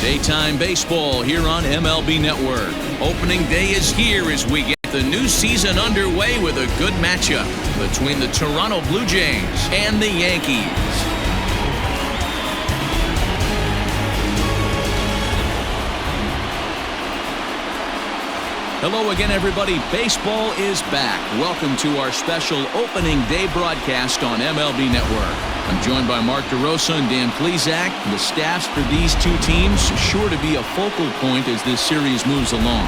Daytime baseball here on MLB Network. Opening day is here as we get the new season underway with a good matchup between the Toronto Blue Jays and the Yankees. Hello again, everybody. Baseball is back. Welcome to our special opening day broadcast on MLB Network. I'm joined by Mark DeRosa and Dan Plesac. The staffs for these two teams sure to be a focal point as this series moves along.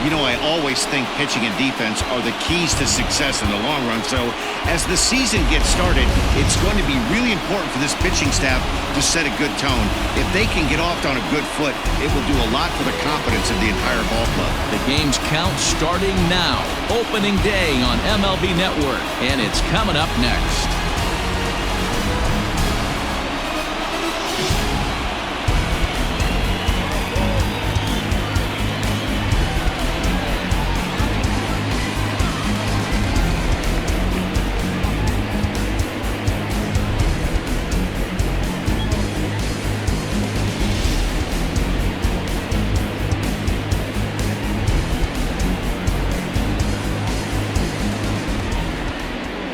You know, I always think pitching and defense are the keys to success in the long run. So as the season gets started, it's going to be really important for this pitching staff to set a good tone. If they can get off on a good foot, it will do a lot for the confidence of the entire ball club. The game's count starting now. Opening day on MLB Network, and it's coming up next.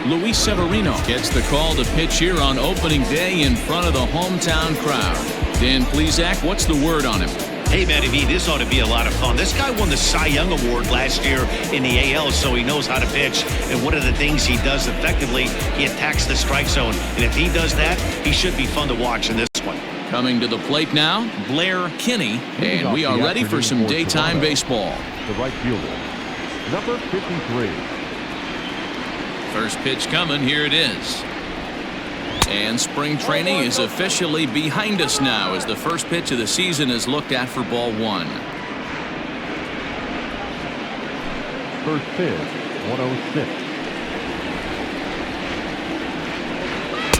Luis Severino gets the call to pitch here on opening day in front of the hometown crowd. Dan Plesac, what's the word on him? Hey, Matty V, this ought to be a lot of fun. This guy won the Cy Young Award last year in the AL, so he knows how to pitch. And one of the things he does effectively, he attacks the strike zone. And if he does that, he should be fun to watch in this one. Coming to the plate now, Blair Kinney, and we are ready for some daytime baseball. The right fielder, number 53. First pitch coming, here it is. And spring training is officially behind us now as the first pitch of the season is looked at for ball one. First pitch, 106.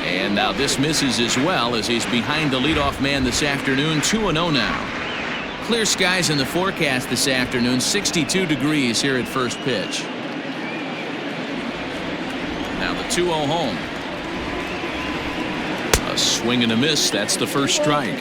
And now this misses as well as he's behind the leadoff man this afternoon, 2-0 now. Clear skies in the forecast this afternoon, 62 degrees here at first pitch. Now the 2-0 home. A swing and a miss. That's the first strike.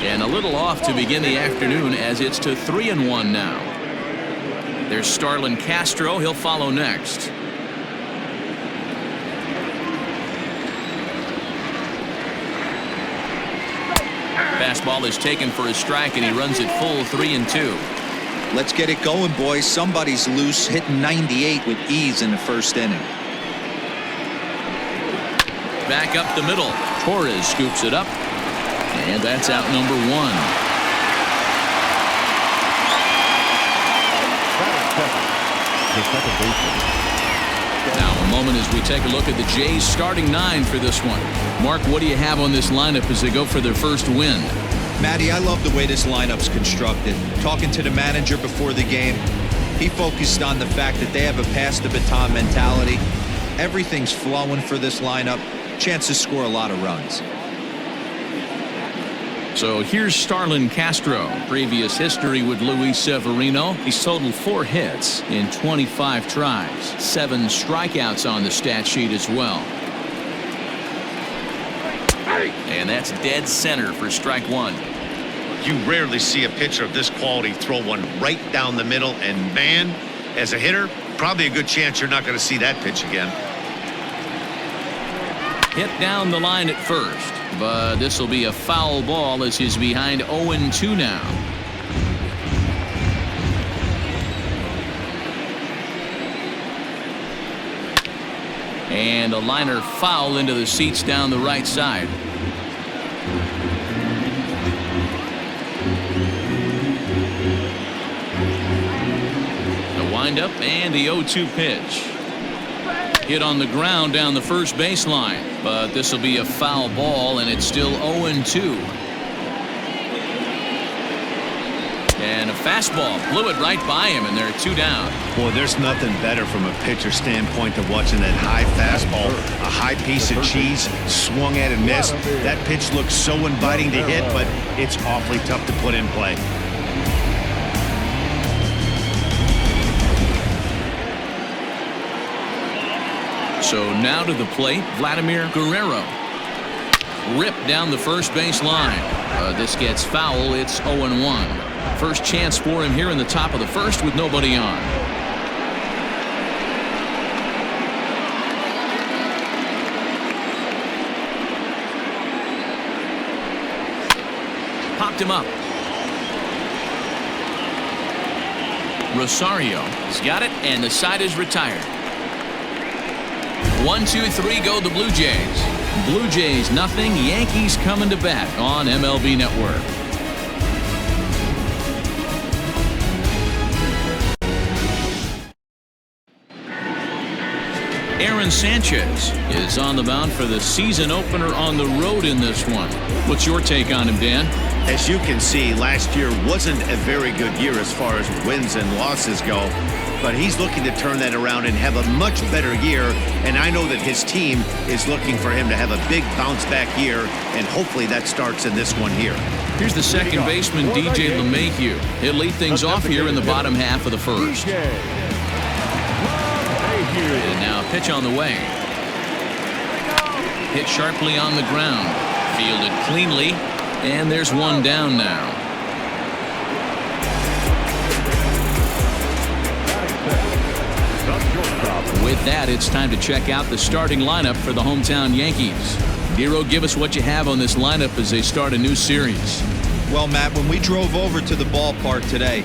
And a little off to begin the afternoon as it's to 3-1 now. There's Starlin Castro. He'll follow next. Fastball is taken for a strike, and he runs it full 3-2. Let's get it going, boys. Somebody's loose, hitting 98 with ease in the first inning. Back up the middle. Torres scoops it up, and that's out number one. The second baseman. Now a moment as we take a look at the Jays starting nine for this one. Mark, what do you have on this lineup as they go for their first win? Matty, I love the way this lineup's constructed. Talking to the manager before the game, he focused on the fact that they have a pass the baton mentality. Everything's flowing for this lineup. Chance to score a lot of runs. So here's Starlin Castro. Previous history with Luis Severino. He's totaled 4 hits in 25 tries. 7 strikeouts on the stat sheet as well. And that's dead center for strike one. You rarely see a pitcher of this quality throw one right down the middle. And, man, as a hitter, probably a good chance you're not going to see that pitch again. Hit down the line at first, but this will be a foul ball as he's behind 0-2 now. And a liner foul into the seats down the right side. The windup and the 0-2 pitch. Hit on the ground down the first baseline, but this will be a foul ball, and it's still 0-2. And a fastball blew it right by him, and they're 2 down. Boy, there's nothing better from a pitcher standpoint than watching that high fastball, a high piece of cheese, swung at and missed. That pitch looks so inviting to hit, but it's awfully tough to put in play. So now to the plate, Vladimir Guerrero. Ripped down the first base line. This gets foul. It's 0-1. First chance for him here in the top of the first with nobody on. Popped him up. Rosario has got it, and the side is retired. 1-2-3 go the Blue Jays. Blue Jays nothing. Yankees coming to bat on MLB Network. Aaron Sanchez is on the mound for the season opener on the road in this one. What's your take on him, Dan? As you can see, last year wasn't a very good year as far as wins and losses go, but he's looking to turn that around and have a much better year, and I know that his team is looking for him to have a big bounce back year, and hopefully that starts in this one here. Here's the second baseman, DJ LeMahieu. He'll lead things off here in the bottom half of the first. And now pitch on the way. Hit sharply on the ground. Fielded cleanly. And there's one down now. With that, it's time to check out the starting lineup for the hometown Yankees. Dero, give us what you have on this lineup as they start a new series. Well, Matt, when we drove over to the ballpark today,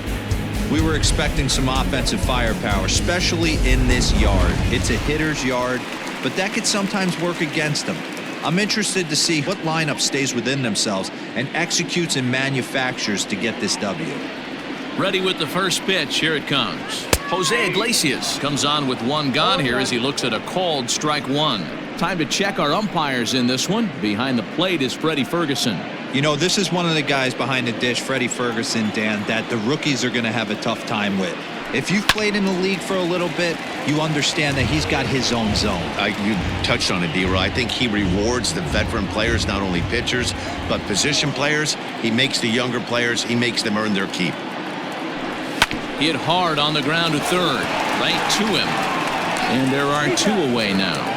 we were expecting some offensive firepower, especially in this yard. It's a hitter's yard, but that could sometimes work against them. I'm interested to see what lineup stays within themselves and executes and manufactures to get this W. Ready with the first pitch. Here it comes. Jose Iglesias comes on with one gone here as he looks at a called strike one. Time to check our umpires in this one. Behind the plate is Freddie Ferguson. You know, this is one of the guys behind the dish, Freddie Ferguson, Dan, that the rookies are going to have a tough time with. If you've played in the league for a little bit, you understand that he's got his own zone. You touched on it, D-Roy. I think he rewards the veteran players, not only pitchers, but position players. He makes the younger players, he makes them earn their keep. Hit hard on the ground to third. Right to him. And there are two away now.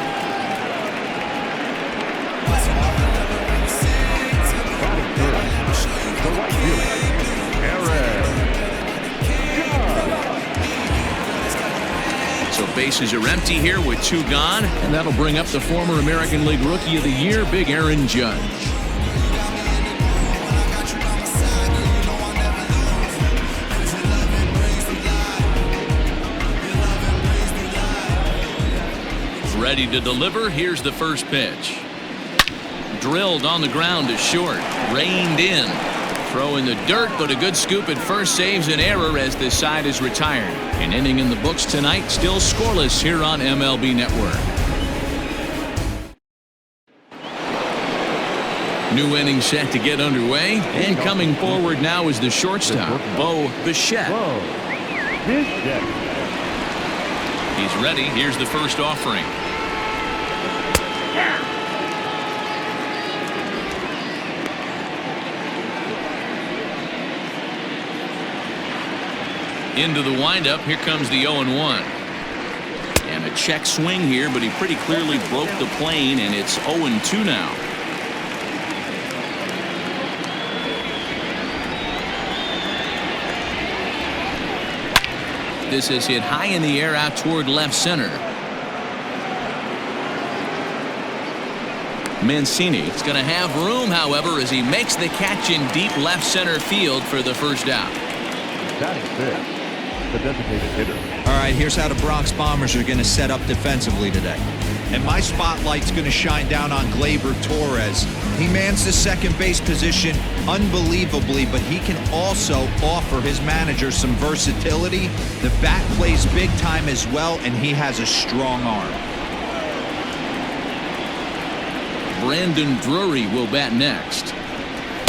So bases are empty here with two gone, and that'll bring up the former American League Rookie of the Year, Big Aaron Judge. Ready to deliver. Here's the first pitch. Drilled on the ground to short. Reined in. Throw in the dirt, but a good scoop at first saves an error as this side is retired. An inning in the books tonight, still scoreless here on MLB Network. New inning set to get underway, and coming forward now is the shortstop, Bo Bichette. He's ready. Here's the first offering. Into the windup. Here comes the 0-1. And a check swing here, but he pretty clearly broke the plane, and it's 0-2 now. This is hit high in the air out toward left center. Mancini is going to have room, however, as he makes the catch in deep left center field for the first out. Batting fifth, the designated hitter. All right, here's how the Bronx Bombers are going to set up defensively today. And my spotlight's going to shine down on GLEYBER Torres. He mans the second base position unbelievably, but he can also offer his manager some versatility. The bat plays big time as well, and he has a strong arm. Brandon Drury will bat next.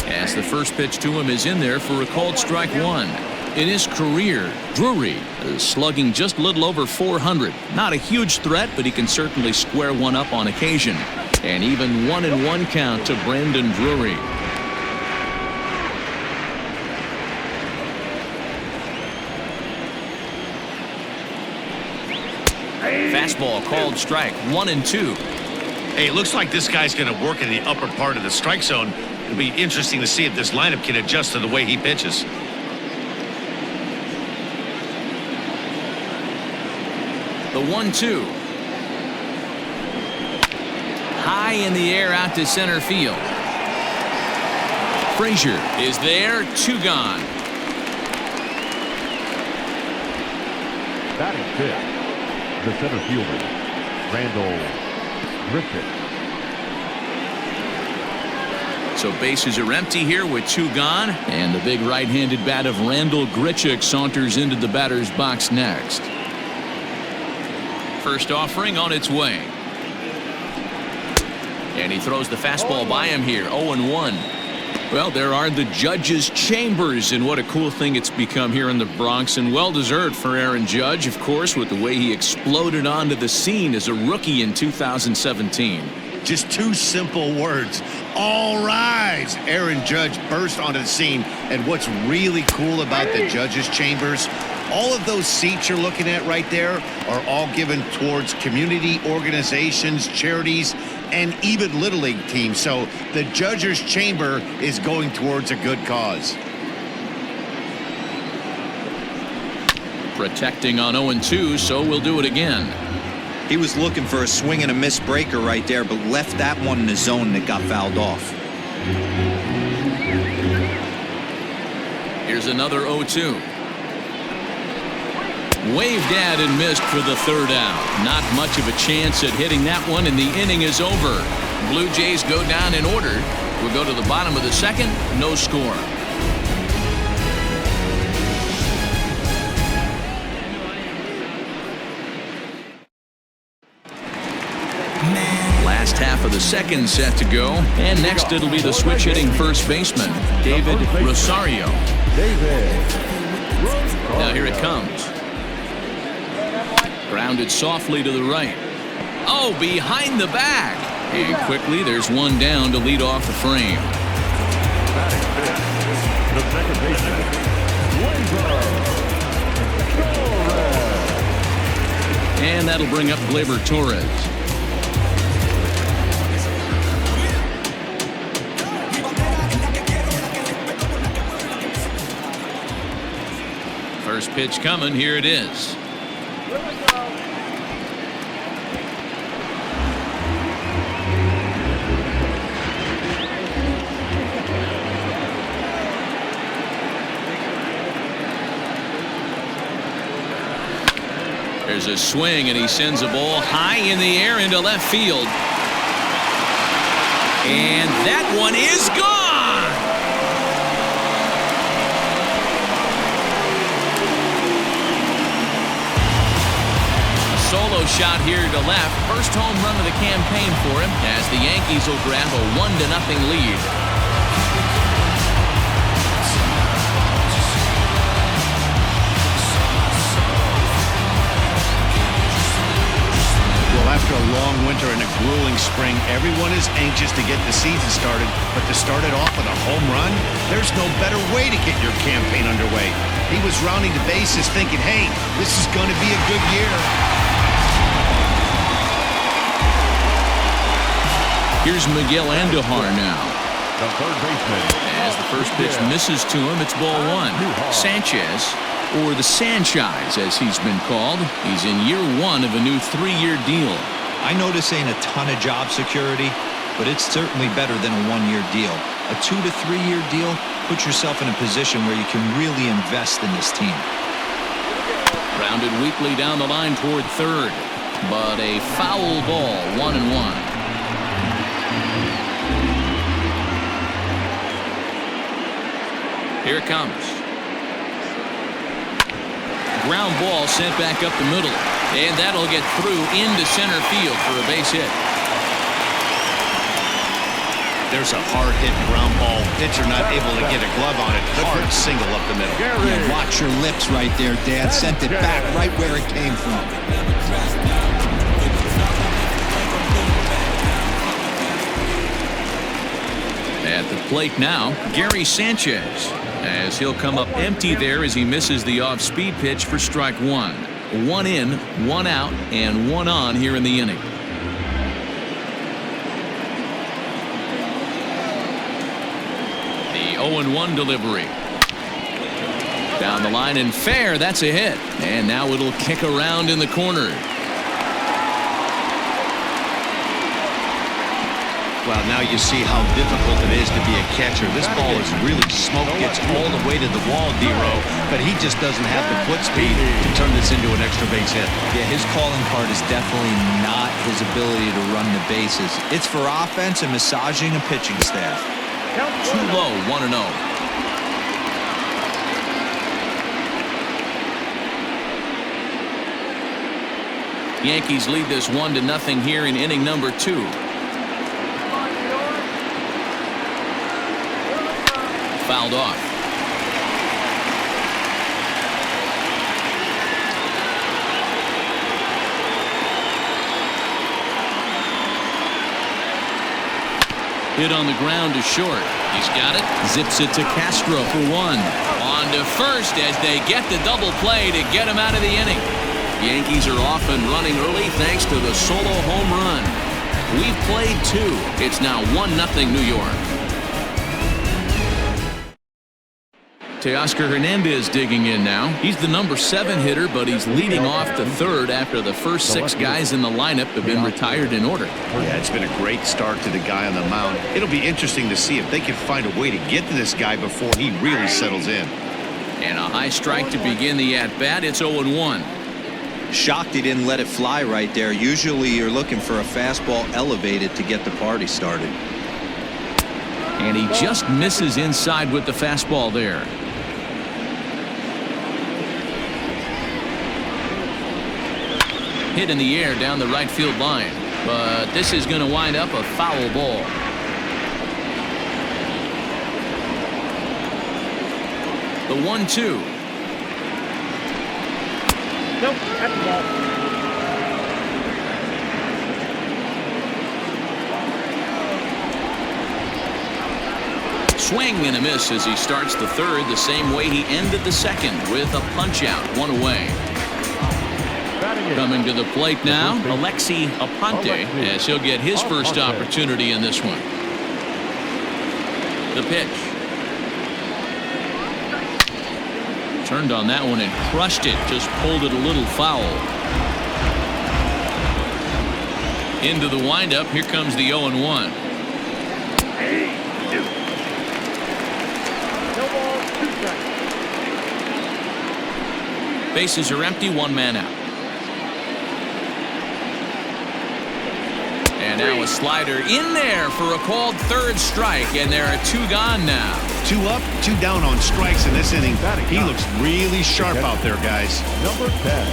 As the first pitch to him is in there for a called strike one. In his career, Drury is slugging just a little over 400. Not a huge threat, but he can certainly square one up on occasion. And even 1-1 count to Brandon Drury. Fastball called strike. 1-2. Hey, it looks like this guy's going to work in the upper part of the strike zone. It'll be interesting to see if this lineup can adjust to the way he pitches. The 1-2. High in the air out to center field. Frazier is there. 2 gone. Batting fifth, the center fielder, Randall Griffith. So bases are empty here with 2 gone. And the big right-handed bat of Randall Grichuk saunters into the batter's box next. First offering on its way. And he throws the fastball by him here. 0-1. Well, there are the judges' chambers, and what a cool thing it's become here in the Bronx, and well-deserved for Aaron Judge, of course, with the way he exploded onto the scene as a rookie in 2017. Just 2 simple words. All rise. Aaron Judge burst onto the scene. And what's really cool about the judges' chambers, all of those seats you're looking at right there are all given towards community organizations, charities, and even Little League teams. So the judges' chamber is going towards a good cause. Protecting on 0-2, so we'll do it again. He was looking for a swing and a miss breaker right there, but left that one in the zone that got fouled off. Here's another 0-2. Waved at and missed for the 3rd out. Not much of a chance at hitting that one, and the inning is over. Blue Jays go down in order. We'll go to the bottom of the 2nd. No score. Last half of the 2nd set to go. And next it'll be the switch hitting first baseman, David Rosario. Now here it comes. Grounded softly to the right. Oh, behind the back. And quickly there's one down to lead off the frame. The second baseman, And that'll bring up GLEYBER Torres. First pitch coming. Here it is. There's a swing, and he sends a ball high in the air into left field. And that one is gone! A solo shot here to left. First home run of the campaign for him, as the Yankees will grab a 1-0 lead. After a long winter and a grueling spring, everyone is anxious to get the season started, but to start it off with a home run, there's no better way to get your campaign underway. He was rounding the bases thinking, hey, this is going to be a good year. Here's Miguel Andujar now. the third baseman. As the first pitch misses to him, it's ball 1. Sanchez, or the Sanchez as he's been called, he's in year 1 of a new 3-year deal. I know this ain't a ton of job security, but it's certainly better than a 1-year deal. A 2 to 3 year deal puts yourself in a position where you can really invest in this team. Rounded weakly down the line toward third, but a foul ball, 1-1. Here it comes. Ground ball sent back up the middle, and that'll get through into center field for a base hit. There's a hard-hit ground ball. Pitcher not able to get a glove on it. Hard single up the middle. Yeah, watch your lips right there, Dad. Sent it back right where it came from. At the plate now, Gary Sanchez, as he'll come up empty there as he misses the off-speed pitch for strike 1. 1 in, 1 out, and 1 on here in the inning. The 0-1 delivery. Down the line and fair. That's a hit. And now it'll kick around in the corner. Well, now you see how difficult it is to be a catcher. This ball is really smoked, gets all the way to the wall, D-Row, but he just doesn't have the foot speed to turn this into an extra base hit. Yeah, his calling card is definitely not his ability to run the bases. It's for offense and massaging a pitching staff. Too low, 1-0. Yankees lead this 1-0 here in inning number 2. Fouled off. Hit on the ground to short. He's got it. Zips it to Castro for 1. On to first as they get the double play to get him out of the inning. The Yankees are off and running early thanks to the solo home run. We've played 2. It's now 1-0 New York. Teoscar Hernandez digging in now. He's the number 7 hitter, but he's leading off the 3rd after the first 6 guys in the lineup have been retired in order. Yeah, it's been a great start to the guy on the mound. It'll be interesting to see if they can find a way to get to this guy before he really settles in. And a high strike to begin the at-bat. It's 0-1. Shocked he didn't let it fly right there. Usually you're looking for a fastball elevated to get the party started. And he just misses inside with the fastball there. Hit in the air down the right field line, but this is going to wind up a foul ball. The 1-2. Nope, that's the ball. Swing and a miss as he starts the 3rd the same way he ended the 2nd with a punch out, 1 away. Coming to the plate now, Alexi Aponte, as he'll get his first opportunity in this one. The pitch. Turned on that one and crushed it, just pulled it a little foul. Into the windup, here comes the 0-1. Bases are empty, 1 man out. And now a slider in there for a called 3rd strike, and there are 2 gone now. 2 up, 2 down on strikes in this inning. He looks really sharp out there, guys. Number 10.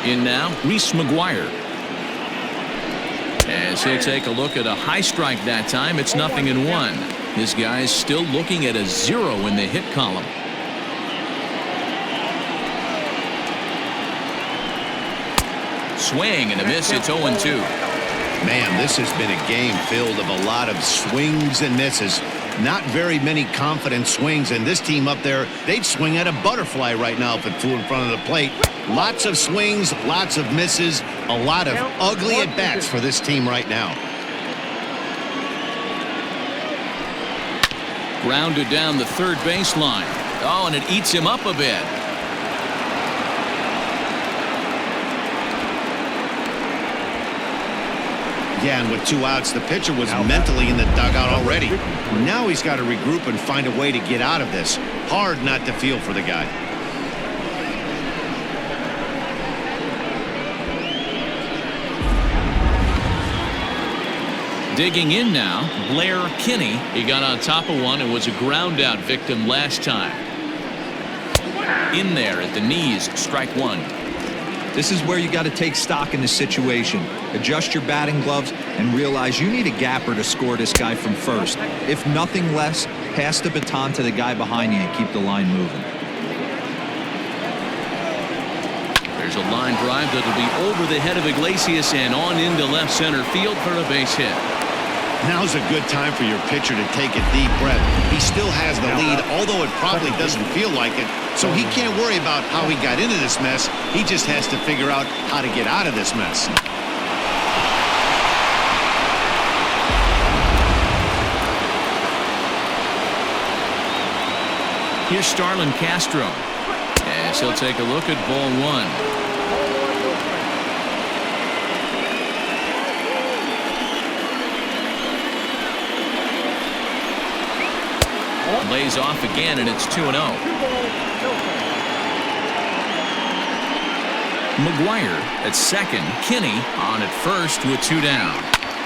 In now, Reese McGuire. As he'll take a look at a high strike that time, it's 0-1. This guy's still looking at a 0 in the hit column. Swing and a miss. It's 0-2. Man, this has been a game filled of a lot of swings and misses. Not very many confident swings, and this team up there, they'd swing at a butterfly right now if it flew in front of the plate. Lots of swings, lots of misses, a lot of ugly at-bats for this team right now. Grounded down the 3rd baseline. Oh, and it eats him up a bit. Yeah, and with 2 outs, the pitcher was mentally in the dugout already. Now he's got to regroup and find a way to get out of this. Hard not to feel for the guy. Digging in now, Blair Kinney. He got on top of one and was a ground out victim last time. In there at the knees, strike 1. This is where you got to take stock in the situation. Adjust your batting gloves and realize you need a gapper to score this guy from first. If nothing less, pass the baton to the guy behind you and keep the line moving. There's a line drive that'll be over the head of Iglesias and on into left center field for a base hit. Now's a good time for your pitcher to take a deep breath. He still has the lead, although it probably doesn't feel like it. So he can't worry about how he got into this mess. He just has to figure out how to get out of this mess. Here's Starlin Castro, as he'll take a look at ball one. Lays off again, and it's 2-0. McGuire at second. Kinney on at first with 2 down.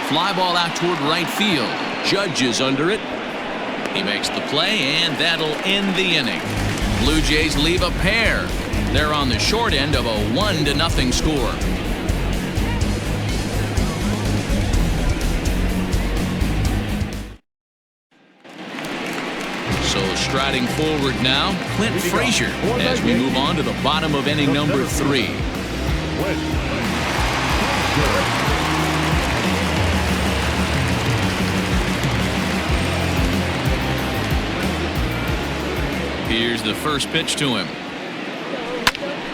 Fly ball out toward right field. Judge is under it. He makes the play, and that'll end the inning. Blue Jays leave a pair. They're on the short end of a 1-0 score. So striding forward now, Clint Frazier, as we move on to the bottom of inning number 3. Here's the first pitch to him.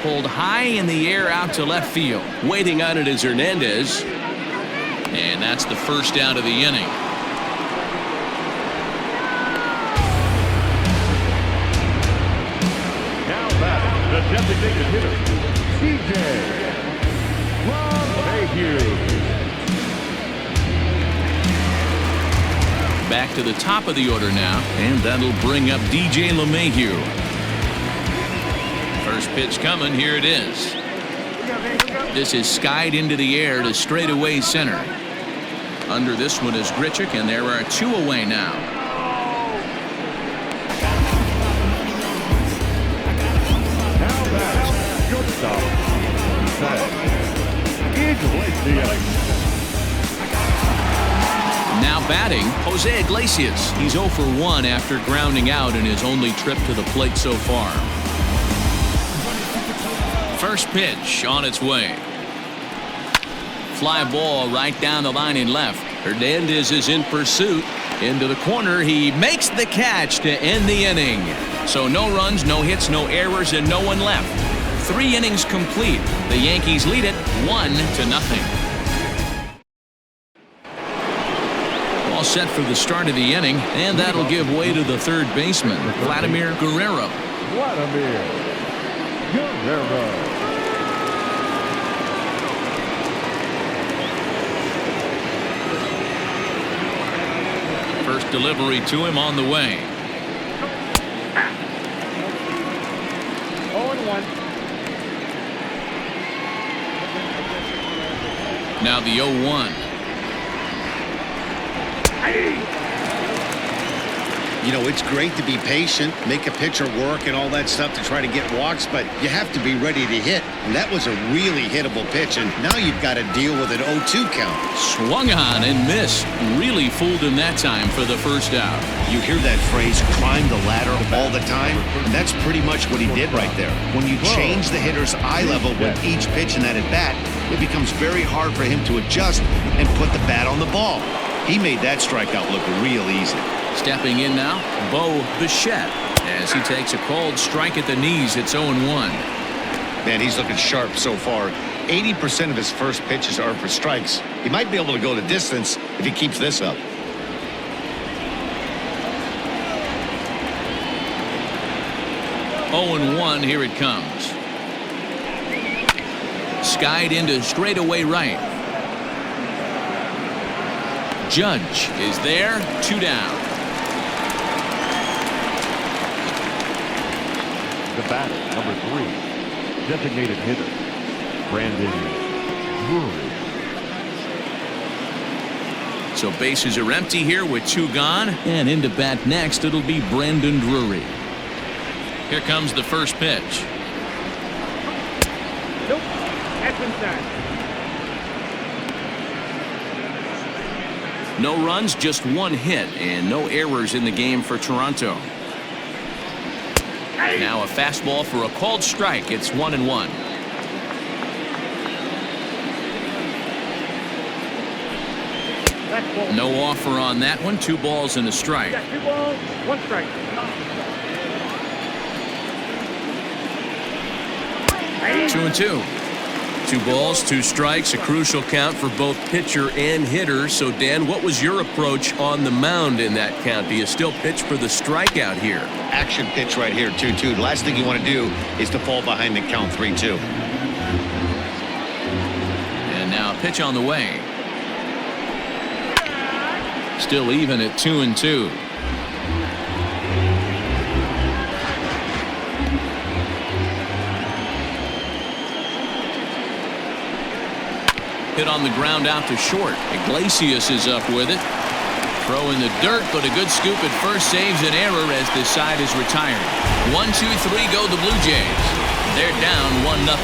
Pulled high in the air out to left field. Waiting on it is Hernandez. And that's the first out of the inning. Now back, the designated hitter, DJ LeMahieu. Back to the top of the order now, and that'll bring up DJ LeMahieu. First pitch coming, here it is. This is skied into the air to straightaway center. Under this one is Grichuk, and there are 2 away now. Now back, shortstop, Iglesias. Now batting, Jose Iglesias. He's 0 for 1 after grounding out in his only trip to the plate so far. First pitch on its way. Fly ball right down the line in left. Hernandez is in pursuit. Into the corner, he makes the catch to end the inning. So no runs, no hits, no errors, and no one left. 3 innings complete. The Yankees lead it 1-0. All set for the start of the inning, and that'll give way to the third baseman, Vladimir Guerrero. First delivery to him on the way. 0-1. Now the 0-1. You know, it's great to be patient, make a pitcher work and all that stuff to try to get walks, but you have to be ready to hit. And that was a really hittable pitch, and now you've got to deal with an 0-2 count. Swung on and missed. Really fooled him that time for the first out. You hear that phrase, climb the ladder, all the time, and that's pretty much what he did right there. When you change the hitter's eye level with each pitch in that at-bat, it becomes very hard for him to adjust and put the bat on the ball. He made that strikeout look real easy. Stepping in now, Bo Bichette, as he takes a called strike at the knees. It's 0-1. Man, he's looking sharp so far. 80% of his first pitches are for strikes. He might be able to go the distance if he keeps this up. Oh, 0-1, here it comes. Skied into straightaway right. Judge is there, 2 down. The batter, number 3, designated hitter, Brandon DRURY. So bases are empty here with 2 gone, and into bat next it'll be Brandon Drury. Here comes the first pitch. Nope. That's inside. No runs, just 1 hit, and no errors in the game for Toronto. Now a fastball for a called strike. It's 1-1. Next ball. No offer on that one. 2 balls and a strike. You got 2 balls, 1 strike. 2-2. 2 balls, 2 strikes, a crucial count for both pitcher and hitter. So, Dan, what was your approach on the mound in that count? Do you still pitch for the strikeout here? Action pitch right here, 2-2. The last thing you want to do is to fall behind the count 3-2. And now a pitch on the way. Still even at 2-2. Hit on the ground out to short. Iglesias is up with it. Throw in the dirt, but a good scoop at first saves an error as this side is retired. 1-2-3 go the Blue Jays. They're down 1-0.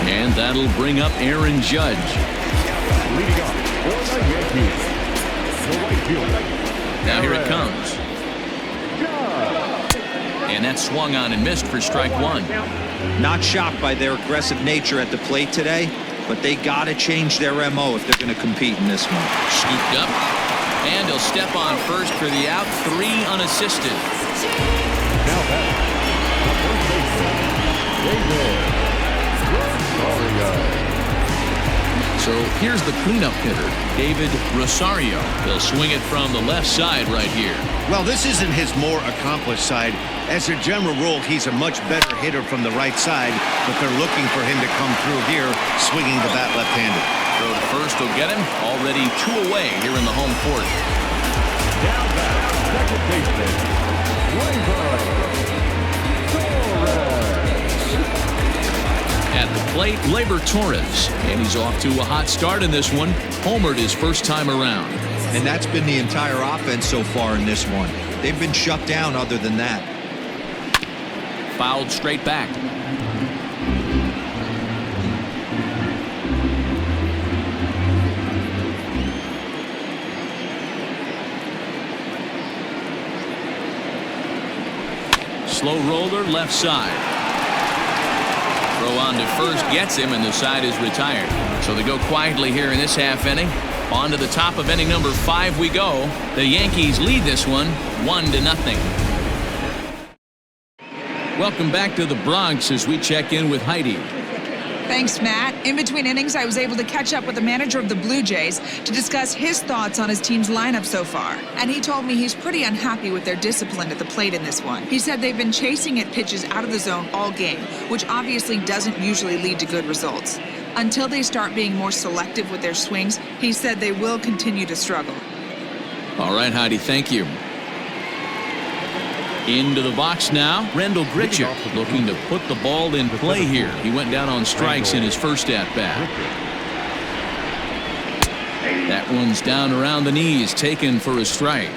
And that'll bring up Aaron Judge. Leading off for the Yankees, the right fielder. Now here it comes. And that swung on and missed for strike 1. Not shocked by their aggressive nature at the plate today, but they got to change their MO if they're going to compete in this one. Scooped up, and he'll step on first for the out. 3 unassisted. Now back, the first baseman, David Rosario. So here's the cleanup hitter, David Rosario. He'll swing it from the left side right here. Well, this isn't his more accomplished side. As a general rule, he's a much better hitter from the right side, but they're looking for him to come through here, swinging the bat left-handed. Throw to first will get him. Already 2 away here in the home fourth. Down back, second baseman, GLEYBER. At the plate, GLEYBER Torres. And he's off to a hot start in this one. Homered his first time around. And that's been the entire offense so far in this one. They've been shut down other than that. Fouled straight back. Slow roller left side. Throw on to first gets him, and the side is retired. So they go quietly here in this half inning. On to the top of inning number 5 we go. The Yankees lead this one 1-0. Welcome back to the Bronx as we check in with Heidi. Thanks, Matt. In between innings, I was able to catch up with the manager of the Blue Jays to discuss his thoughts on his team's lineup so far. And he told me he's pretty unhappy with their discipline at the plate in this one. He said they've been chasing at pitches out of the zone all game, which obviously doesn't usually lead to good results. Until they start being more selective with their swings, he said they will continue to struggle. All right, Heidi, thank you. Into the box now, Rendell Grichuk looking to put the ball in play here. He went down on strikes in his first at-bat. That one's down around the knees, taken for a strike.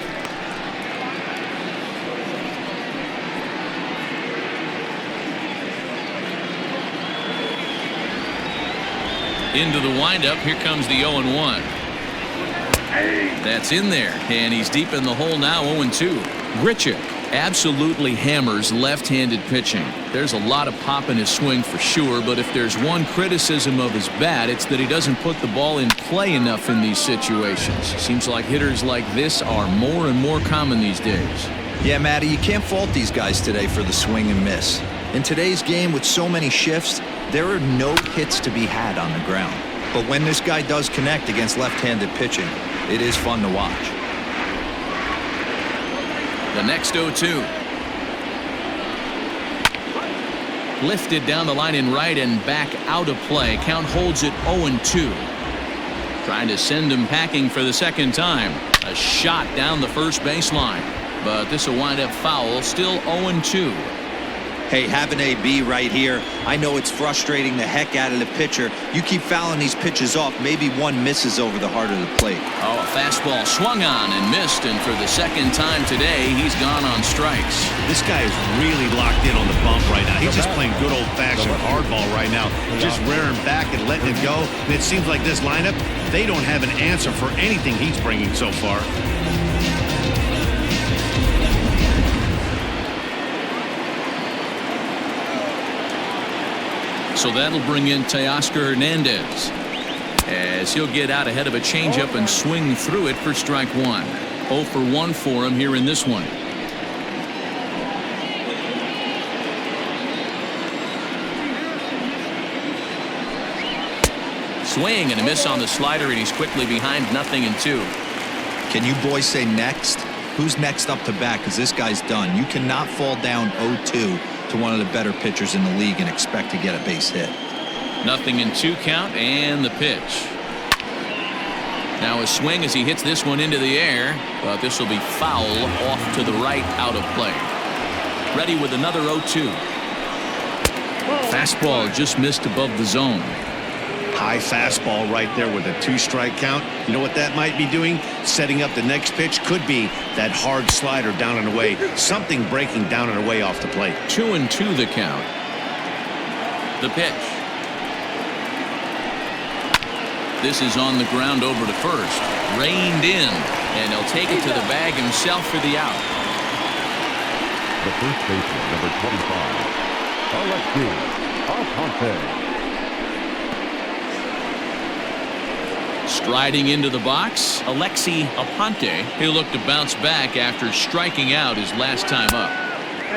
Into the windup, here comes the 0-1. That's in there, and he's deep in the hole now, 0-2. Grichuk absolutely hammers left-handed pitching. There's a lot of pop in his swing for sure, but if there's one criticism of his bat, it's that he doesn't put the ball in play enough in these situations. Seems like hitters like this are more and more common these days. Yeah, Matty, you can't fault these guys today for the swing and miss. In today's game with so many shifts, there are no hits to be had on the ground. But when this guy does connect against left-handed pitching, it is fun to watch. The next 0-2. Lifted down the line in right and back out of play. Count holds it 0-2. Trying to send him packing for the second time. A shot down the first baseline. But this will wind up foul. Still 0-2. Hey, have an AB right here. I know it's frustrating the heck out of the pitcher. You keep fouling these pitches off, maybe one misses over the heart of the plate. Oh, a fastball swung on and missed, and for the second time today, he's gone on strikes. This guy is really locked in on the bump right now. He's just playing good old-fashioned hardball right now, just rearing back and letting it go. And it seems like this lineup, they don't have an answer for anything he's bringing so far. So that'll bring in Teoscar Hernandez. as he'll get out ahead of a changeup and swing through it for strike one. 0 for 1 for him here in this one. Swing and a miss on the slider, and he's quickly behind 0-2. Can you boys say next? Who's next up to bat? Because this guy's done. You cannot fall down 0-2 to one of the better pitchers in the league and expect to get a base hit. 0-2 count, and the pitch. Now a swing as he hits this one into the air, but this will be foul off to the right, out of play. Ready with another 0-2. Fastball just missed above the zone. High fastball right there with a 2-strike count. You know what that might be doing? Setting up the next pitch. Could be that hard slider down and away. Something breaking down and away off the plate. 2-2 the count. The pitch. This is on the ground over to first. Reined in, and he'll take it to the bag himself for the out. The first baseman, number 25, Alexi Aponte. Striding into the box, Alexi Aponte. He'll look to bounce back after striking out his last time up.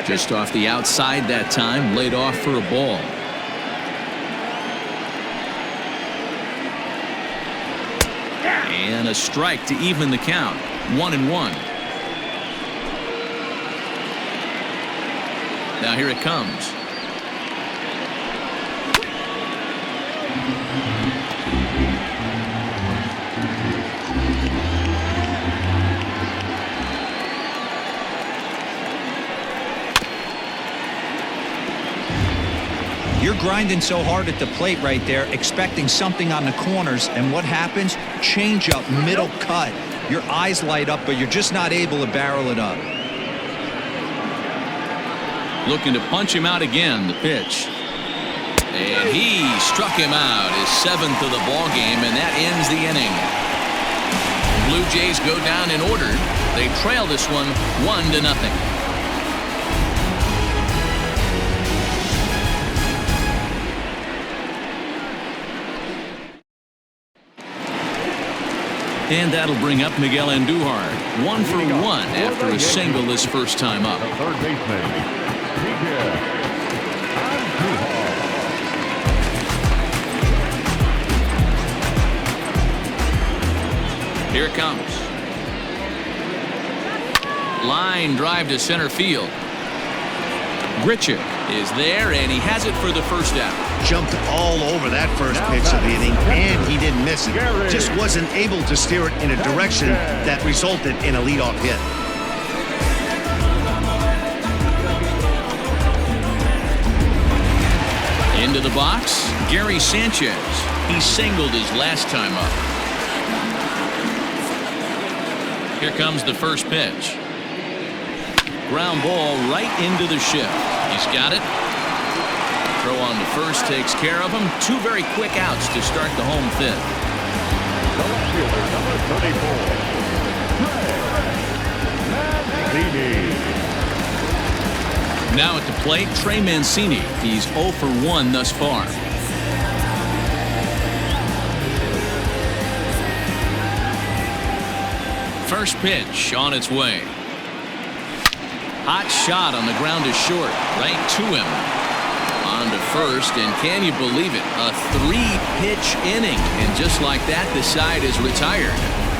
Just off the outside that time, laid off for a ball. And a strike to even the count. 1-1. Now here it comes. You're grinding so hard at the plate right there, expecting something on the corners, and what happens? Change up, middle cut. Your eyes light up, but you're just not able to barrel it up. Looking to punch him out again, the pitch. And he struck him out, his 7th of the ball game, and that ends the inning. Blue Jays go down in order. They trail this one 1-0. And that'll bring up Miguel Andujar. 1 for 1 after a single his first time up. The third baseman, Miguel Andujar. Here it comes. Line drive to center field. Grichuk is there, and he has it for the first out. Jumped all over that first pitch of the inning, and he didn't miss it. Just wasn't able to steer it in a direction that resulted in a leadoff hit. Into the box, Gary Sanchez. He singled his last time up. Here comes the first pitch. Ground ball right into the shift. He's got it. Throw on to first takes care of him. 2 very quick outs to start the home 5th. The left fielder, number 34, Trey Mancini. Now at the plate, Trey Mancini. He's 0 for 1 thus far. First pitch on its way. Hot shot on the ground is short, right to him. On to first, and can you believe it? A 3-pitch inning, and just like that, the side is retired.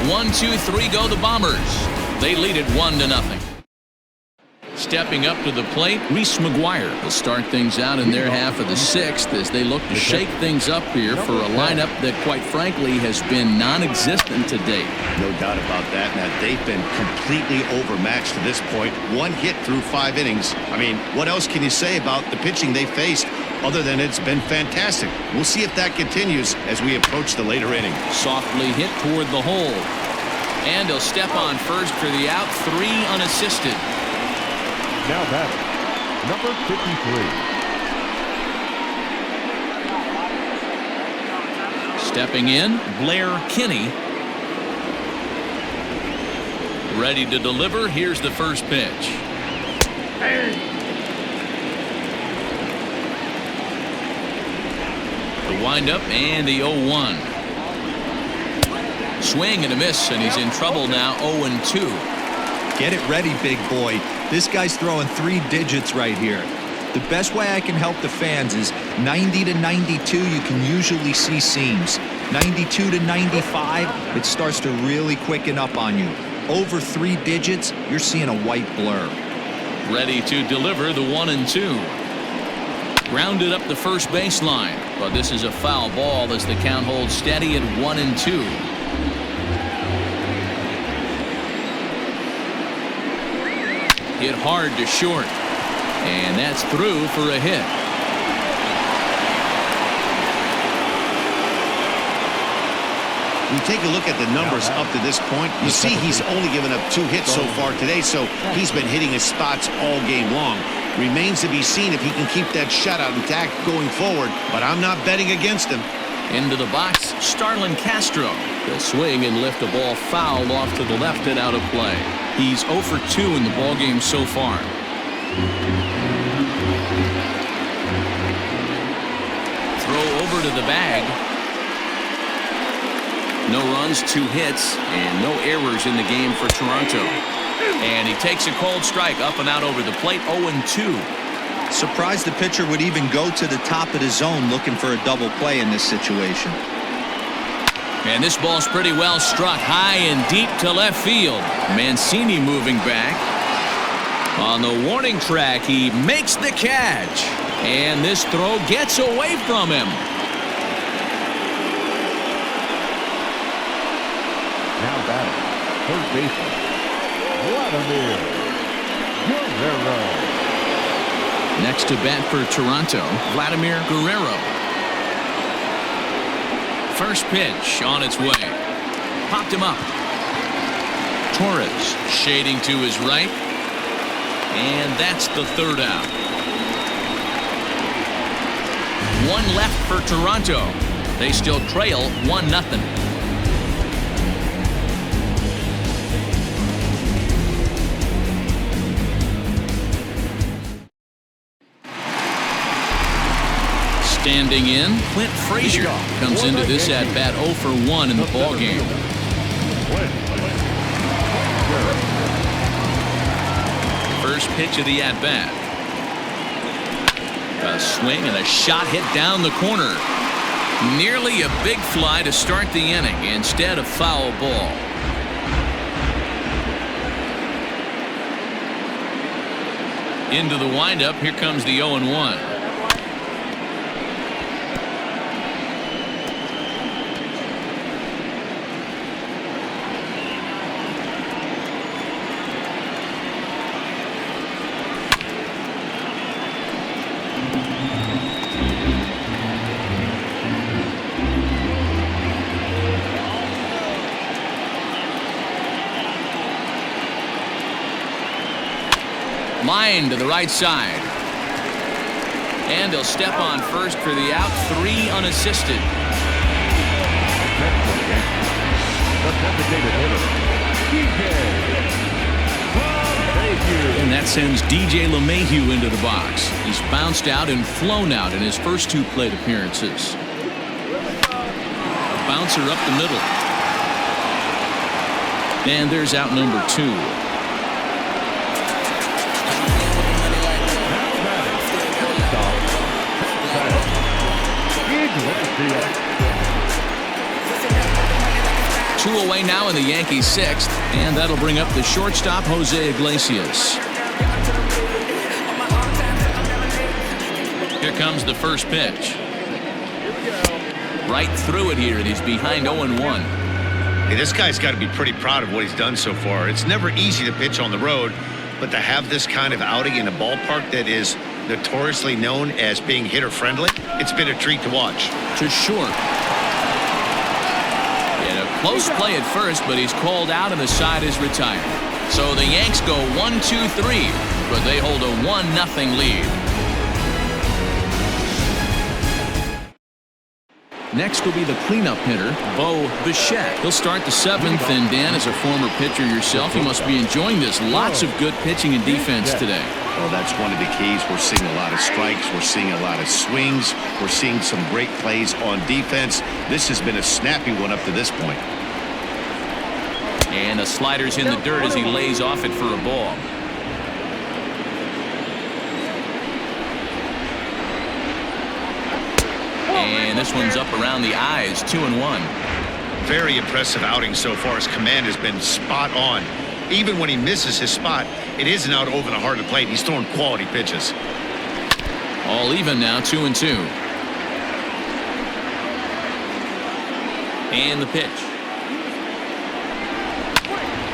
1, 2, 3 go the Bombers. They lead it 1-0. Stepping up to the plate, Reese McGuire will start things out in their half of the 6th as they look to shake things up here for a lineup that, quite frankly, has been non-existent to date. No doubt about that, Matt. They've been completely overmatched to this point. 1 hit through 5 innings. I mean, what else can you say about the pitching they faced other than it's been fantastic? We'll see if that continues as we approach the later inning. Softly hit toward the hole. And he'll step on first for the out. 3 unassisted. Now batting, number 53. Stepping in, Blair Kinney. Ready to deliver. Here's the first pitch. The windup and the 0-1. Swing and a miss, and he's in trouble now. 0-2. Get it ready, big boy. This guy's throwing 3 digits right here. The best way I can help the fans is 90 to 92, you can usually see seams. 92 to 95, it starts to really quicken up on you. Over 3 digits, you're seeing a white blur. Ready to deliver the 1-2. Grounded up the first baseline, but this is a foul ball as the count holds steady at 1-2. Hit hard to short, and that's through for a hit. You take a look at the numbers up to this point, you see he's only given up 2 hits so far today, so he's been hitting his spots all game long. Remains to be seen if he can keep that shutout intact going forward, but I'm not betting against him. Into the box, Starlin Castro. He'll swing and lift a ball foul off to the left and out of play. He's 0 for 2 in the ballgame so far. Throw over to the bag. No runs, 2 hits, and no errors in the game for Toronto. And he takes a cold strike up and out over the plate. 0-2. Surprised the pitcher would even go to the top of the zone looking for a double play in this situation. And this ball's pretty well struck high and deep to left field. Mancini moving back. On the warning track, he makes the catch. And this throw gets away from him. Now batting, third baseman, Vladimir Guerrero. Next to bat for Toronto, Vladimir Guerrero. First pitch on its way. Popped him up. Torres shading to his right. And that's the 3rd out. 1 left for Toronto. They still trail 1-0. Standing in, Clint Frazier comes into this at-bat 0 for 1 in the ballgame. First pitch of the at-bat. A swing and a shot hit down the corner. Nearly a big fly to start the inning. Instead, a foul ball. Into the windup, here comes the 0-1. Line to the right side. And he'll step on first for the out. 3 unassisted. And that sends DJ LeMahieu into the box. He's bounced out and flown out in his first 2 plate appearances. A bouncer up the middle. And there's out number 2. 2 away now in the Yankees' 6th, and that'll bring up the shortstop, Jose Iglesias. Here comes the first pitch. Right through it here, and he's behind 0-1. Hey, this guy's got to be pretty proud of what he's done so far. It's never easy to pitch on the road, but to have this kind of outing in a ballpark that is notoriously known as being hitter-friendly, it's been a treat to watch. To short. And a close play at first, but he's called out and the side is retired. So the Yanks go 1-2-3, but they hold a 1-0 lead. Next will be the cleanup hitter, Bo Bichette. He'll start the 7th, and Dan, as a former pitcher yourself, you must be enjoying this. Lots of good pitching and defense today. Well, that's one of the keys. We're seeing a lot of strikes. We're seeing a lot of swings. We're seeing some great plays on defense. This has been a snappy one up to this point. And the slider's in the dirt as he lays off it for a ball. And this one's up around the eyes, 2-1. Very impressive outing so far. His command has been spot on. Even when he misses his spot, it isn't out over the heart of the plate. He's throwing quality pitches. All even now, 2-2. And the pitch.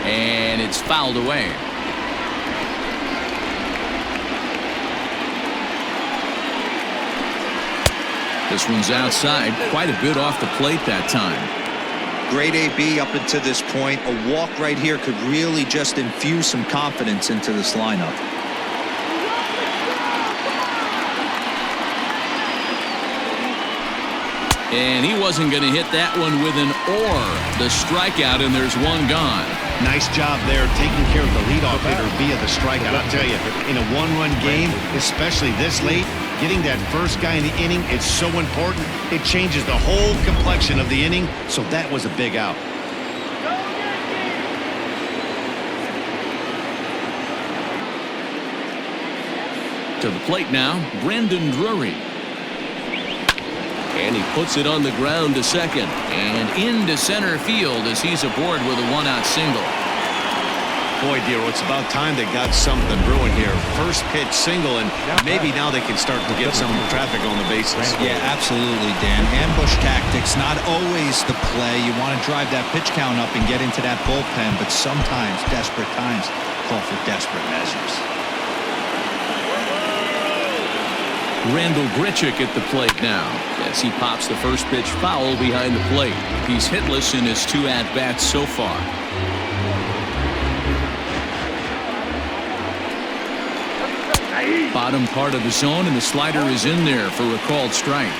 And it's fouled away. This one's outside, quite a bit off the plate that time. Great AB up until this point. A walk right here could really just infuse some confidence into this lineup. And he wasn't going to hit that one with an or. The strikeout, and there's one gone. Nice job there taking care of the leadoff hitter via the strikeout. I'll tell you, in a one-run game, especially this late, getting that first guy in the inning, it's so important. It changes the whole complexion of the inning, so that was a big out. To the plate now, Drury. And he puts it on the ground to second. And into center field as he's aboard with a one-out single. Boy, Dero, it's about time they got something brewing here. First pitch single, and maybe now they can start to get some traffic on the bases. Yeah, absolutely, Dan. Ambush tactics, not always the play. You want to drive that pitch count up and get into that bullpen, but sometimes desperate times call for desperate measures. Randall Grichuk at the plate now as he pops the first pitch foul behind the plate. He's hitless in his 2 at-bats so far. Bottom part of the zone, and the slider is in there for a called strike.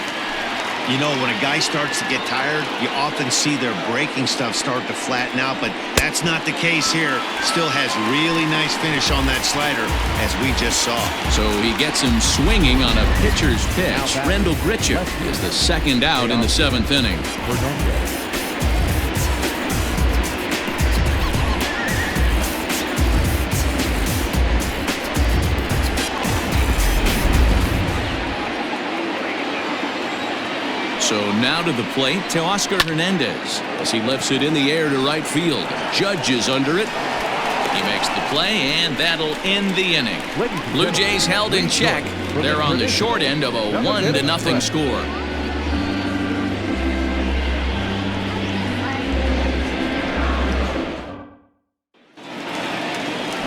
You know, when a guy starts to get tired, you often see their breaking stuff start to flatten out, but that's not the case here. Still has really nice finish on that slider, as we just saw. So he gets him swinging on a pitcher's pitch. Randall Grichuk is the second out in the 7th inning. So now to the plate, Teoscar Hernandez as he lifts it in the air to right field. Judge is under it. He makes the play, and that'll end the inning. Blue Jays held in check. They're on the short end of a 1-0 score.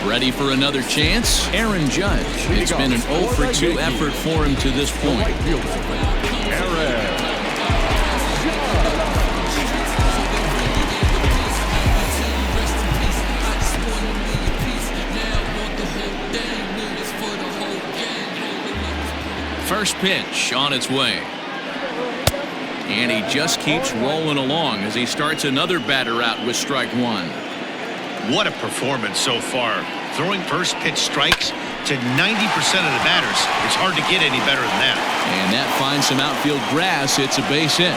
Ready for another chance? Aaron Judge. It's been an 0-for-2 effort for him to this point. First pitch on its way. And he just keeps rolling along as he starts another batter out with strike one. What a performance so far. Throwing first pitch strikes to 90% of the batters. It's hard to get any better than that. And that finds some outfield grass. It's a base hit.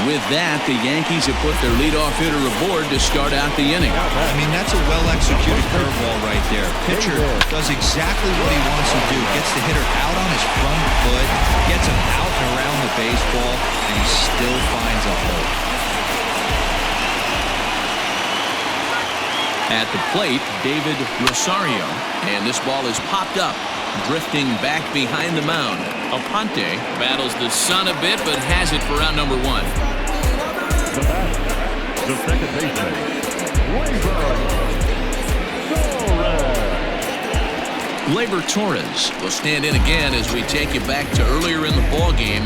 With that, the Yankees have put their leadoff hitter aboard to start out the inning. I mean, that's a well-executed curveball right there. Pitcher does exactly what he wants to do. Gets the hitter out on his front foot, gets him out and around the baseball, and he still finds a hole. At the plate, David Rosario. And this ball is popped up, drifting back behind the mound. Aponte battles the sun a bit, but has it for out number 1. The batter, the second baseman, GLEYBER Torres will stand in again as we take you back to earlier in the ball game.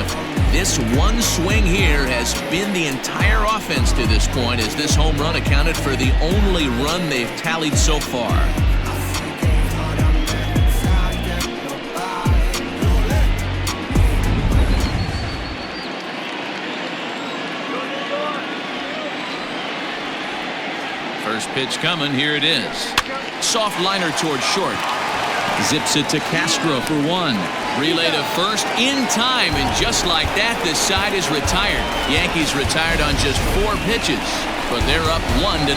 This one swing here has been the entire offense to this point, as this home run accounted for the only run they've tallied so far. First pitch coming, here it is. Soft liner towards short. Zips it to Castro for 1. Relay to first in time, and just like that, this side is retired. Yankees retired on just 4 pitches, but they're up 1-0.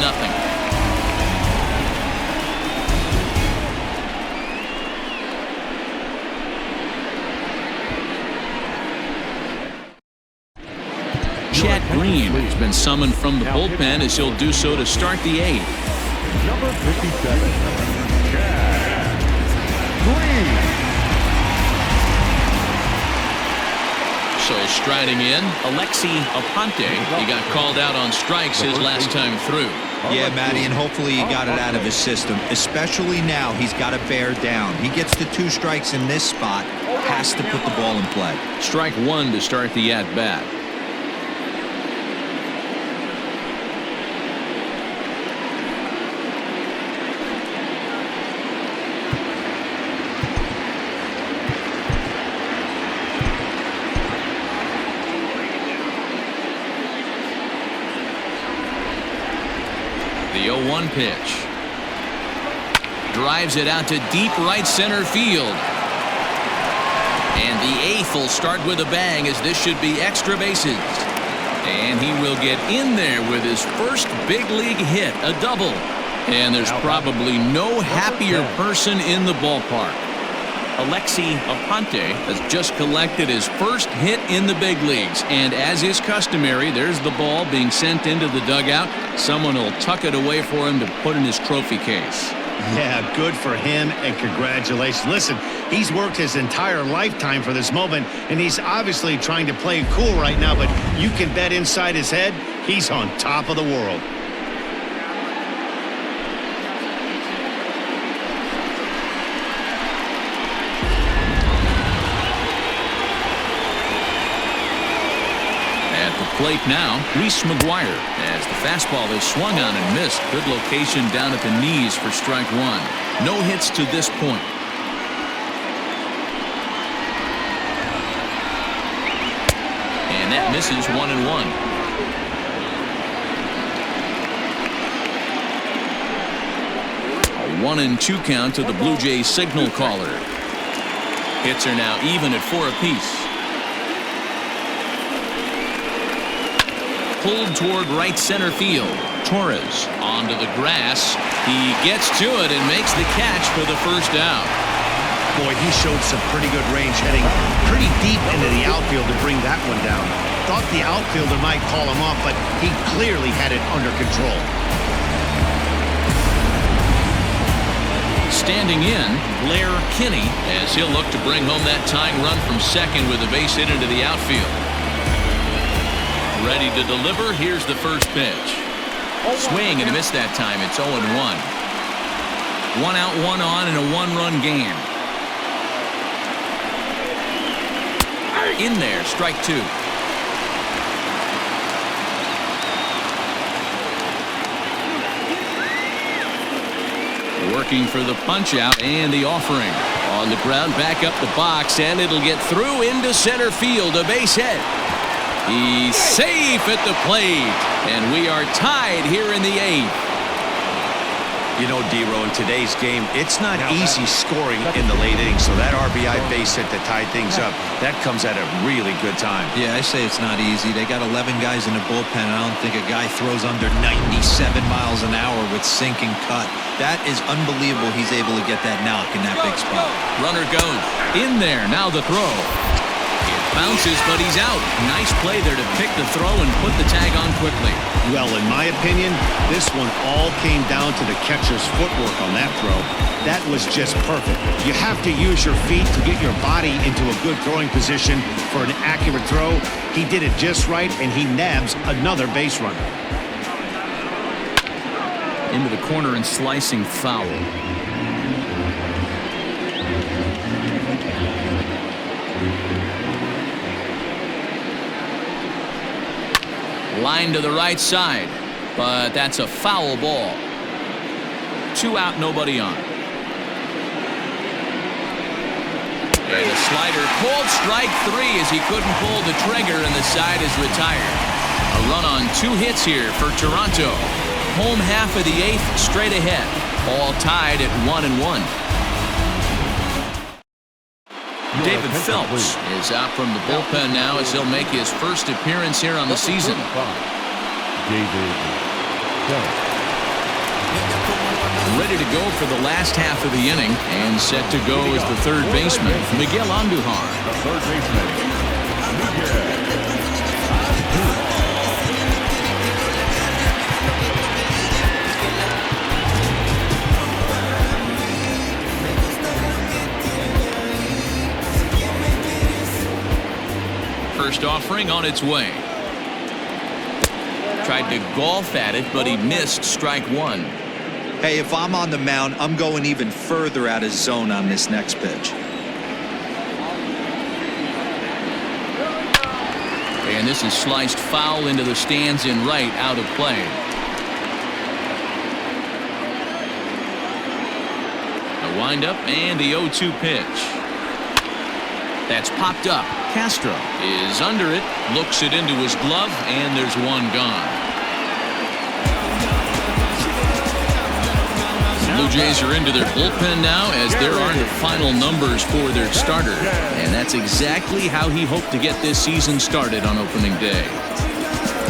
Chet Green has been summoned from the bullpen as he'll do so to start the 8th. Number 57, Chet Green. So striding in, Alexi Aponte. He got called out on strikes his last time through. Yeah, Matty, and hopefully he got it out of his system. Especially now, he's got to bear down. He gets the 2 strikes in this spot, has to put the ball in play. Strike 1 to start the at-bat. The 0-1 pitch. Drives it out to deep right center field. And the 8th will start with a bang, as this should be extra bases. And he will get in there with his first big league hit, a double. And there's probably no happier person in the ballpark. Alexi Aponte has just collected his first hit in the big leagues. And as is customary, there's the ball being sent into the dugout. Someone will tuck it away for him to put in his trophy case. Yeah, good for him, and congratulations. Listen, he's worked his entire lifetime for this moment, and he's obviously trying to play it cool right now, but you can bet inside his head, he's on top of the world. Plate now, Reese McGuire, as the fastball is swung on and missed. Good location down at the knees for strike 1. No hits to this point. And that misses 1-1. A 1-2 count to the Blue Jays signal caller. Hits are now even at 4 apiece. Pulled toward right center field. Torres onto the grass. He gets to it and makes the catch for the first out. Boy, he showed some pretty good range, heading pretty deep into the outfield to bring that one down. Thought the outfielder might call him off, but he clearly had it under control. Standing in, Blair Kinney, as he'll look to bring home that tying run from second with a base hit into the outfield. Ready to deliver. Here's the first pitch. Swing and a miss that time. It's 0-1. 1 out, 1 on in a 1-run game. In there, strike 2. Working for the punch out and the offering. On the ground, back up the box, and it'll get through into center field. A base hit. He's safe at the plate, and we are tied here in the 8th. You know, D-Row, in today's game, it's not easy scoring in the late innings, so that RBI base hit that tied things up, that comes at a really good time. Yeah, I say it's not easy. They got 11 guys in the bullpen, and I don't think a guy throws under 97 miles an hour with sink and cut. That is unbelievable he's able to get that knock in that big spot. Runner goes. In there, now the throw. Bounces, but he's out. Nice play there to pick the throw and put the tag on quickly. Well, in my opinion, this one all came down to the catcher's footwork on that throw. That was just perfect. You have to use your feet to get your body into a good throwing position for an accurate throw. He did it just right, and he nabs another base runner. Into the corner and slicing foul. Line to the right side, but that's a foul ball. 2 out, nobody on. And a slider called strike 3 as he couldn't pull the trigger, and the side is retired. A run on 2 hits here for Toronto. Home half of the 8th straight ahead. All tied at 1-1. David Phelps is out from the bullpen now as he'll make his first appearance here on the season. Ready to go for the last half of the inning and set to go as the third baseman, Miguel Andujar. The third baseman, Miguel Andujar. First offering on its way. Tried to golf at it, but he missed strike one. Hey, if I'm on the mound, I'm going even further out of zone on this next pitch. And this is sliced foul into the stands in right, out of play. The windup and the 0-2 pitch. That's popped up. Castro is under it, looks it into his glove, and there's one gone. Blue Jays are into their bullpen now as there are the final numbers for their starter. And that's exactly how he hoped to get this season started on opening day.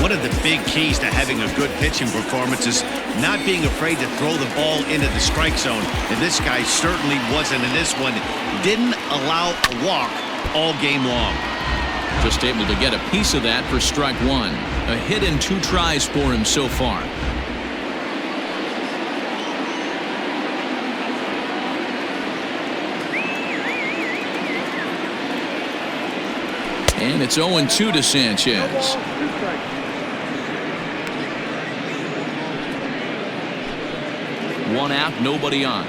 One of the big keys to having a good pitching performance is not being afraid to throw the ball into the strike zone. And this guy certainly wasn't in this one. Didn't allow a walk all game long. Just able to get a piece of that for strike one. A hit and 2 tries for him so far. And it's 0-2 to Sanchez. One out, nobody on.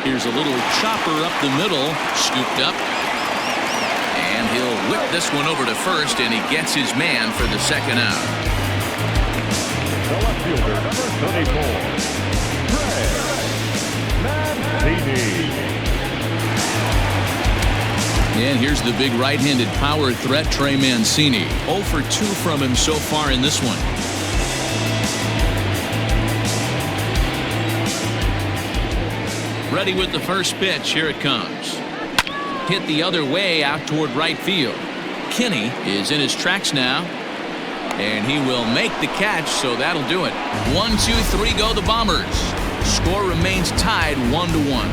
Here's a little chopper up the middle, scooped up. And he'll whip this one over to first, and he gets his man for the second out. The left fielder, number 34, Mancini. And here's the big right-handed power threat, Trey Mancini. 0 for 2 from him so far in this one. Ready with the first pitch. Here it comes. Hit the other way out toward right field. Kinney is in his tracks now. And he will make the catch, so that'll do it. 1, 2, 3 go the Bombers. Score remains tied 1-1.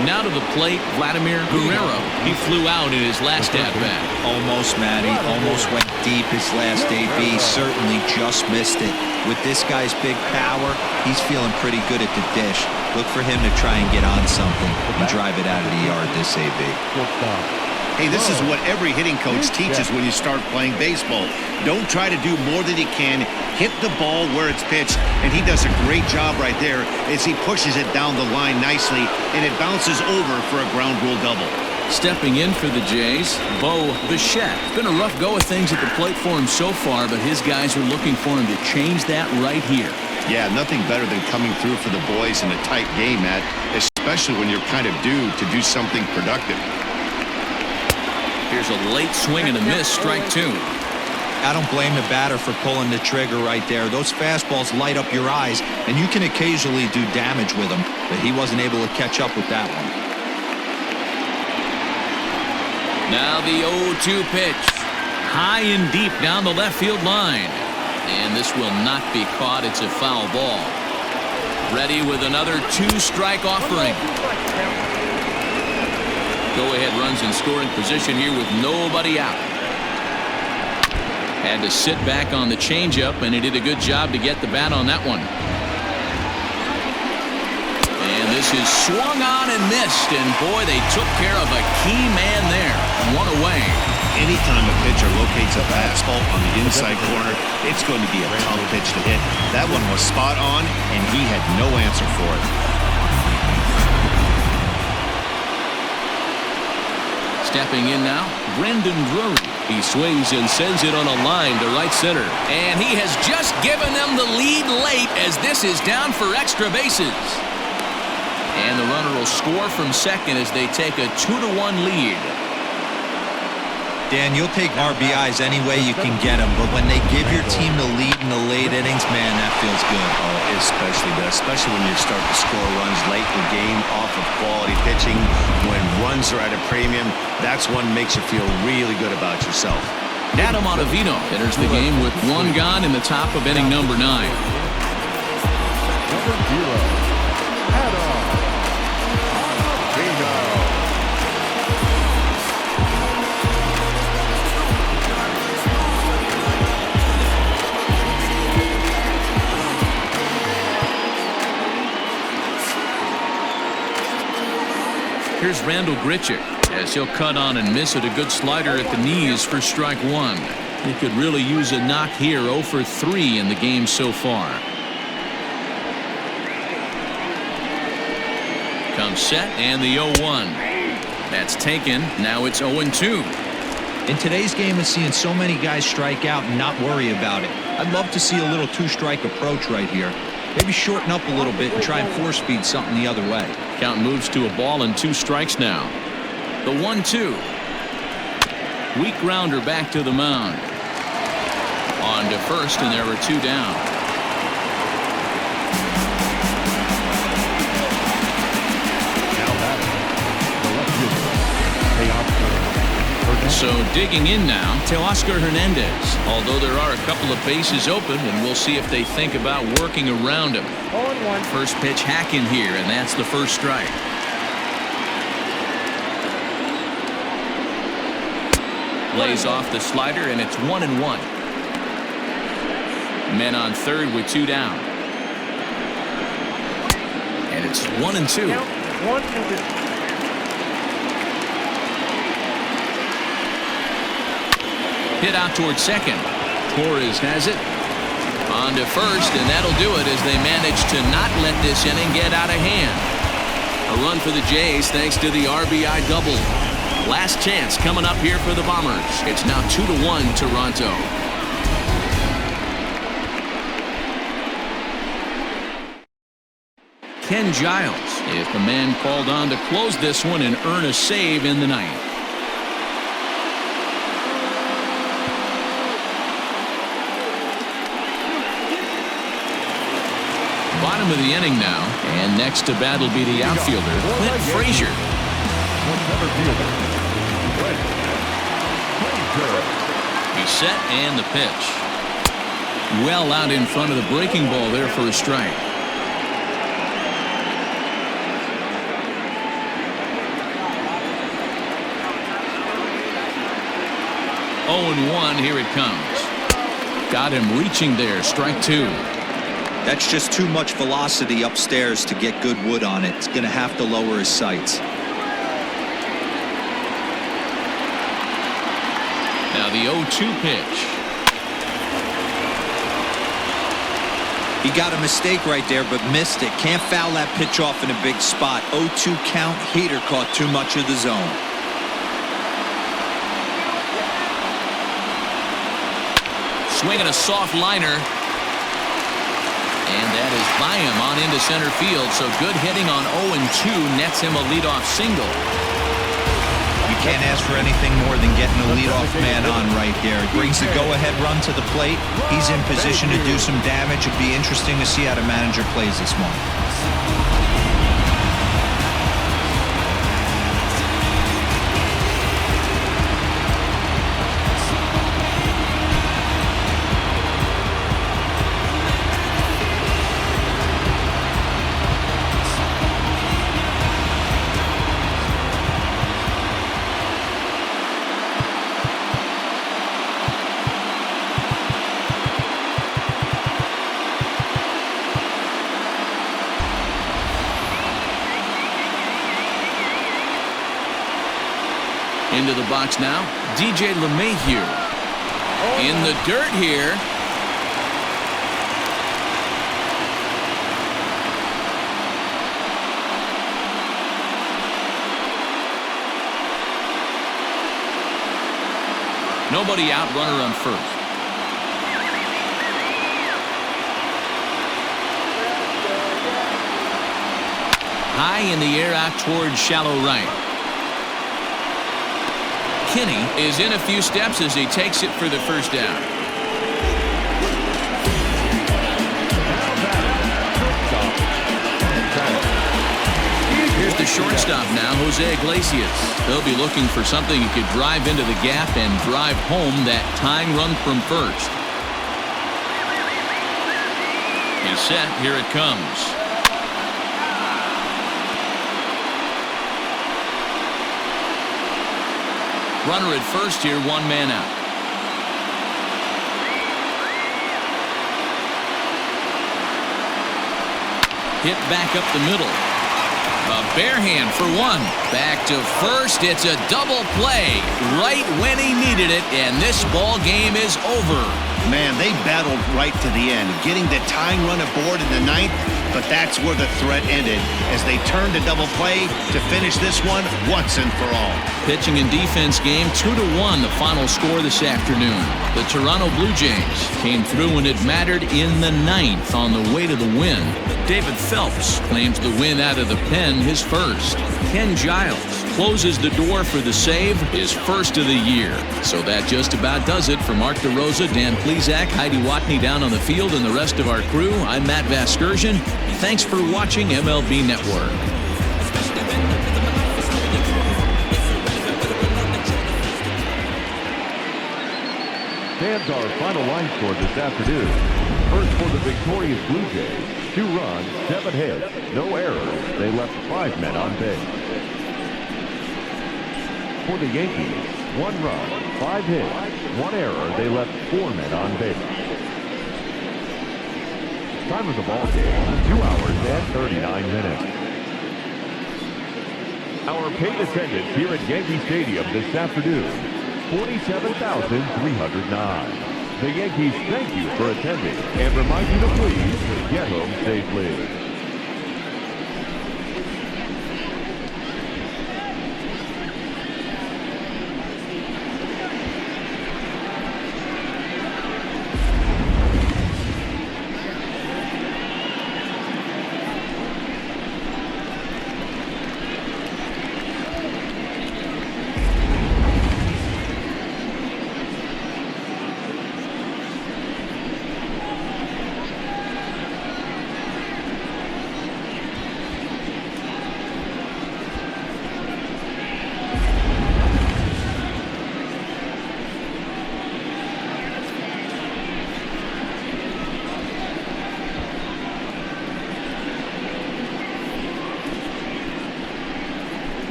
Now to the plate, Vladimir Guerrero. He flew out in his last at-bat. Almost, Matty. Almost went deep his last AB. Certainly just missed it. With this guy's big power, he's feeling pretty good at the dish. Look for him to try and get on something and drive it out of the yard this AB. Hey, this is what every hitting coach teaches when you start playing baseball. Don't try to do more than you can. Hit the ball where it's pitched, and he does a great job right there as he pushes it down the line nicely, and it bounces over for a ground rule double. Stepping in for the Jays, Bo Bichette. It's been a rough go of things at the plate for him so far, but his guys are looking for him to change that right here. Yeah, nothing better than coming through for the boys in a tight game, Matt, especially when you're kind of due to do something productive. Here's a late swing and a miss, strike 2. I don't blame the batter for pulling the trigger right there. Those fastballs light up your eyes, and you can occasionally do damage with them, but he wasn't able to catch up with that one. Now the 0-2 pitch. High and deep down the left field line. And this will not be caught. It's a foul ball. Ready with another 2-strike offering. Go-ahead runs in scoring position here with nobody out. Had to sit back on the changeup, and he did a good job to get the bat on that one. And this is swung on and missed, and boy, they took care of a key man there. One away. Anytime a pitcher locates a fastball on the inside corner, it's going to be a tough pitch to hit. That one was spot on, and he had no answer for it. Stepping in now, Drury. He swings and sends it on a line to right center. And he has just given them the lead late as this is down for extra bases. And the runner will score from second as they take a 2-1 lead. Dan, you'll take RBIs any way you can get them, but when they give your team the lead in the late innings, man, that feels good. Oh, especially when you start to score runs late in the game off of quality pitching. When runs are at a premium, that's when makes you feel really good about yourself. Adam Ottavino enters the game with 1 gone in the top of inning number 9. Number 0, Adam Ottavino. Here's Randall Grichuk as he'll cut on and miss it. A good slider at the knees for strike one. He could really use a knock here. 0 for 3 in the game so far. Comes set and the 0-1. That's taken. Now it's 0-2. In today's game, it's seeing so many guys strike out and not worry about it. I'd love to see a little two-strike approach right here. Maybe shorten up a little bit and try and force feed something the other way. Count moves to a ball and 2 strikes now. The 1-2. Weak grounder back to the mound. On to first, and there were 2 down. So digging in now, Teoscar Hernandez. Although there are a couple of bases open, and we'll see if they think about working around him. 0-1. First pitch hack in here, and that's the first strike. Lays off the slider, and it's 1-1. Men on third with 2 down. And it's 1-2. Count 1-2. Hit out towards second. Torres has it. On to first, and that'll do it as they manage to not let this inning get out of hand. A run for the Jays thanks to the RBI double. Last chance coming up here for the Bombers. It's now 2-1 Toronto. Ken Giles is the man called on to close this one and earn a save in the ninth. Bottom of the inning now, and next to bat will be the outfielder, Clint Frazier. He's set and the pitch. Well out in front of the breaking ball there for a strike. Oh, and 1, here it comes. Got him reaching there, strike 2. That's just too much velocity upstairs to get good wood on it. It's going to have to lower his sights. Now the 0-2 pitch. He got a mistake right there, but missed it. Can't foul that pitch off in a big spot. 0-2 count. Heater caught too much of the zone. Swinging a soft liner. And that is by him on into center field. So good hitting on 0-2 nets him a leadoff single. You can't ask for anything more than getting a leadoff man on right there. It brings the go-ahead run to the plate. He's in position to do some damage. It'd be interesting to see how the manager plays this one. Into the box now, DJ LeMahieu. In the dirt here. Nobody out, runner on first. High in the air out towards shallow right. Kinney is in a few steps as he takes it for the first down. Here's the shortstop now, Jose Iglesias. They'll be looking for something he could drive into the gap and drive home that tying run from first. He's set. Here it comes. Runner at first here, 1 man out. Hit back up the middle. A bare hand for one. Back to first. It's a double play right when he needed it, and this ball game is over. Man, they battled right to the end, getting the tying run aboard in the ninth, but that's where the threat ended as they turned to double play to finish this one once and for all. Pitching and defense game 2-1, the final score this afternoon. The Toronto Blue Jays came through when it mattered in the ninth on the way to the win. David Phelps claims the win out of the pen, his first. Ken Giles closes the door for the save, his first of the year. So that just about does it. For Mark DeRosa, Dan Plezak, Heidi Watney down on the field, and the rest of our crew, I'm Matt Vasgersian. Thanks for watching MLB Network. Fans, our final line score this afternoon. First for the victorious Blue Jays, 2 runs, 7 hits, no errors. They left 5 men on base. For the Yankees, 1 run, 5 hits, 1 error. They left 4 men on base. Time of the ball game, 2 hours and 39 minutes. Our paid attendance here at Yankee Stadium this afternoon, 47,309. The Yankees thank you for attending and remind you to please get home safely.